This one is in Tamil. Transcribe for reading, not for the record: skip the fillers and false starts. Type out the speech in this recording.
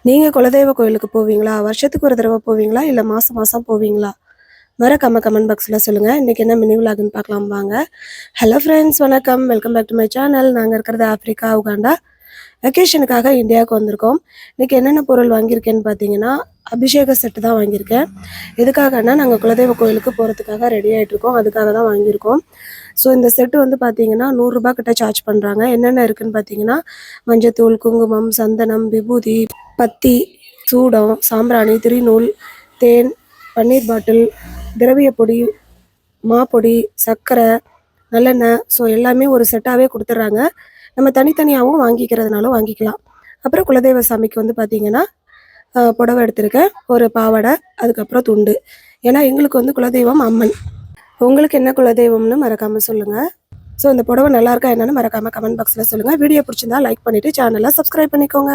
நீங்கள் குலதெய்வ கோயிலுக்கு போவீங்களா? வருஷத்துக்கு ஒரு தடவை போவீங்களா? இல்லை மாதம் மாதம் போவீங்களா? மறக்காம கமெண்ட் பாக்ஸில் சொல்லுங்கள். இன்றைக்கி என்ன மினி விலாகுன்னு பார்க்கலாம் வாங்க. ஹலோ ஃப்ரெண்ட்ஸ், வணக்கம். Welcome back to my channel. நாங்கள் இருக்கிறது ஆஃப்ரிக்கா, உகாண்டா. வெக்கேஷனுக்காக இந்தியாவுக்கு வந்திருக்கோம். இன்றைக்கி என்னென்ன பொருள் வாங்கியிருக்கேன்னு பார்த்தீங்கன்னா, அபிஷேக செட்டு தான் வாங்கியிருக்கேன். எதுக்காகனா நாங்கள் குலதெய்வ கோயிலுக்கு போகிறதுக்காக ரெடி ஆகிட்ருக்கோம். அதுக்காக தான் வாங்கியிருக்கோம். ஸோ இந்த செட்டு வந்து பார்த்தீங்கன்னா 100 ரூபா கிட்ட சார்ஜ் பண்ணுறாங்க. என்னென்ன இருக்குதுன்னு பார்த்தீங்கன்னா, மஞ்சத்தூள், குங்குமம், சந்தனம், விபூதி, பத்தி, சூடம், சாம்பிராணி, திரிநூல், தேன், பன்னீர் பாட்டில், திரவிய பொடி, மாப்பொடி, சர்க்கரை, நல்லெண்ணெய். ஸோ எல்லாமே ஒரு செட்டாகவே கொடுத்துட்றாங்க. நம்ம தனித்தனியாகவும் வாங்கிக்கிறதுனாலும் வாங்கிக்கலாம். அப்புறம் குலதெய்வ சாமிக்கு வந்து பார்த்திங்கன்னா புடவை எடுத்திருக்கேன், ஒரு பாவாடை, அதுக்கப்புறம் துண்டு. ஏன்னா எங்களுக்கு வந்து குலதெய்வம் அம்மன். உங்களுக்கு என்ன குலதெய்வம்னு மறக்காமல் சொல்லுங்கள். ஸோ இந்த புடவை நல்லாயிருக்கா என்னென்னு மறக்காமல் கமெண்ட் பாக்ஸில் சொல்லுங்கள். வீடியோ பிடிச்சிருந்தா லைக் பண்ணிவிட்டு சேனலை சப்ஸ்கிரைப் பண்ணிக்கோங்க.